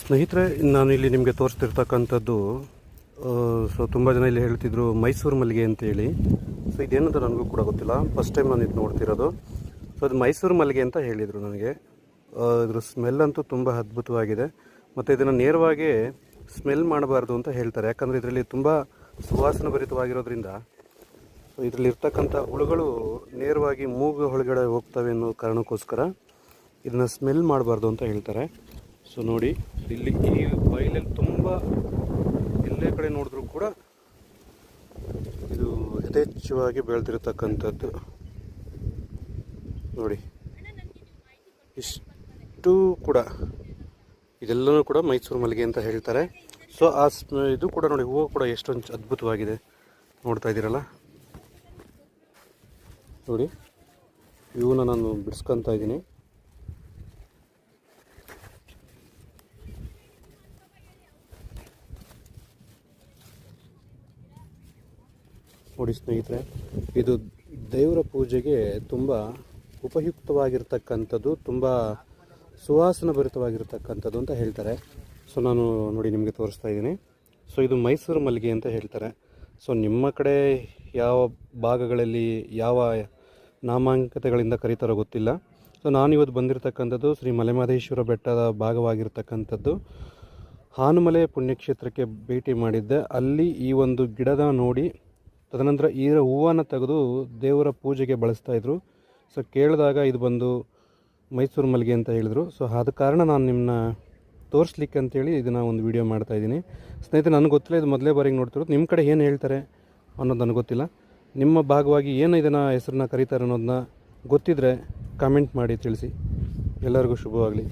ಸ್ನೇಹಿತರೆ, ನಾನು ಇಲ್ಲಿ ನಿಮಗೆ ತೋರಿಸ್ತಿರ್ತಕ್ಕಂಥದ್ದು ಸೊ ತುಂಬ ಜನ ಇಲ್ಲಿ ಹೇಳ್ತಿದ್ರು ಮೈಸೂರು ಮಲ್ಲಿಗೆ ಅಂತೇಳಿ. ಸೊ ಇದೇನಂತ ನನಗೂ ಕೂಡ ಗೊತ್ತಿಲ್ಲ, ಫಸ್ಟ್ ಟೈಮ್ ನಾನು ಇದು ನೋಡ್ತಿರೋದು. ಸೊ ಅದು ಮೈಸೂರು ಮಲ್ಲಿಗೆ ಅಂತ ಹೇಳಿದರು ನನಗೆ. ಇದ್ರ ಸ್ಮೆಲ್ ಅಂತೂ ತುಂಬ ಅದ್ಭುತವಾಗಿದೆ. ಮತ್ತು ಇದನ್ನು ನೇರವಾಗಿ ಸ್ಮೆಲ್ ಮಾಡಬಾರ್ದು ಅಂತ ಹೇಳ್ತಾರೆ, ಯಾಕಂದರೆ ಇದರಲ್ಲಿ ತುಂಬ ಸುವಾಸನೆ ಭರಿತವಾಗಿರೋದ್ರಿಂದ ಸೊ ಇದರಲ್ಲಿರ್ತಕ್ಕಂಥ ಹುಳುಗಳು ನೇರವಾಗಿ ಮೂಗು ಒಳಗಡೆ ಹೋಗ್ತವೆ ಅನ್ನೋ ಕಾರಣಕ್ಕೋಸ್ಕರ ಇದನ್ನು ಸ್ಮೆಲ್ ಮಾಡಬಾರ್ದು ಅಂತ ಹೇಳ್ತಾರೆ. ಸೊ ನೋಡಿ, ಇಲ್ಲಿ ಈ ಬಯಲಲ್ಲಿ ತುಂಬ ಎಲ್ಲೇ ಕಡೆ ನೋಡಿದ್ರೂ ಕೂಡ ಇದು ಯಥೇಚ್ಛವಾಗಿ ಬೆಳೆದಿರತಕ್ಕಂಥದ್ದು. ನೋಡಿ, ಇಷ್ಟು ಕೂಡ ಇದೆಲ್ಲನೂ ಕೂಡ ಮೈಸೂರು ಮಲ್ಲಿಗೆ ಅಂತ ಹೇಳ್ತಾರೆ. ಸೊ ಇದು ಕೂಡ ನೋಡಿ, ಹೂವು ಕೂಡ ಎಷ್ಟೊಂದು ಅದ್ಭುತವಾಗಿದೆ, ನೋಡ್ತಾ ಇದ್ದೀರಲ್ಲ. ನೋಡಿ, ಇವನ್ನ ನಾನು ಬಿಡಿಸ್ಕೊತಾ ಇದ್ದೀನಿ. ನೋಡಿ ಸ್ನೇಹಿತರೆ, ಇದು ದೇವರ ಪೂಜೆಗೆ ತುಂಬ ಉಪಯುಕ್ತವಾಗಿರ್ತಕ್ಕಂಥದ್ದು, ತುಂಬ ಸುವಾಸನ ಭರಿತವಾಗಿರ್ತಕ್ಕಂಥದ್ದು ಅಂತ ಹೇಳ್ತಾರೆ. ಸೊ ನಾನು ನೋಡಿ ನಿಮಗೆ ತೋರಿಸ್ತಾ ಇದ್ದೀನಿ. ಸೊ ಇದು ಮೈಸೂರು ಮಲ್ಲಿಗೆ ಅಂತ ಹೇಳ್ತಾರೆ. ಸೊ ನಿಮ್ಮ ಕಡೆ ಯಾವ ಭಾಗಗಳಲ್ಲಿ ಯಾವ ನಾಮಾಂಕಿತಗಳಿಂದ ಕರೀತಾರೋ ಗೊತ್ತಿಲ್ಲ. ಸೊ ನಾನಿವತ್ತು ಬಂದಿರತಕ್ಕಂಥದ್ದು ಶ್ರೀ ಮಲೆಮಹದೇಶ್ವರ ಬೆಟ್ಟದ ಭಾಗವಾಗಿರ್ತಕ್ಕಂಥದ್ದು. ಹಾನುಮಲೆ ಪುಣ್ಯಕ್ಷೇತ್ರಕ್ಕೆ ಭೇಟಿ ಮಾಡಿದ್ದೆ. ಅಲ್ಲಿ ಈ ಒಂದು ಗಿಡದ ನೋಡಿ, ತದನಂತರ ಈ ಹೂವನ್ನು ತೆಗೆದು ದೇವರ ಪೂಜೆಗೆ ಬಳಸ್ತಾಯಿದ್ರು. ಸೊ ಕೇಳಿದಾಗ ಇದು ಬಂದು ಮೈಸೂರು ಮಲ್ಲಿಗೆ ಅಂತ ಹೇಳಿದ್ರು. ಸೊ ಆದ ಕಾರಣ ನಾನು ನಿಮ್ಮನ್ನ ತೋರಿಸ್ಲಿಕ್ಕೆ ಅಂತೇಳಿ ಇದನ್ನು ಒಂದು ವಿಡಿಯೋ ಮಾಡ್ತಾಯಿದ್ದೀನಿ. ಸ್ನೇಹಿತರೆ, ನನಗೆ ಗೊತ್ತಿಲ್ಲ, ಇದು ಮೊದಲೇ ಬಾರಿಗೆ ನೋಡ್ತಿರೋದು. ನಿಮ್ಮ ಕಡೆ ಏನು ಹೇಳ್ತಾರೆ ಅನ್ನೋದು ನನಗೆ ಗೊತ್ತಿಲ್ಲ. ನಿಮ್ಮ ಭಾಗವಾಗಿ ಏನು ಇದನ್ನು ಹೆಸರನ್ನ ಕರೀತಾರೆ ಅನ್ನೋದನ್ನ ಗೊತ್ತಿದ್ದರೆ ಕಾಮೆಂಟ್ ಮಾಡಿ ತಿಳಿಸಿ. ಎಲ್ಲರಿಗೂ ಶುಭವಾಗಲಿ.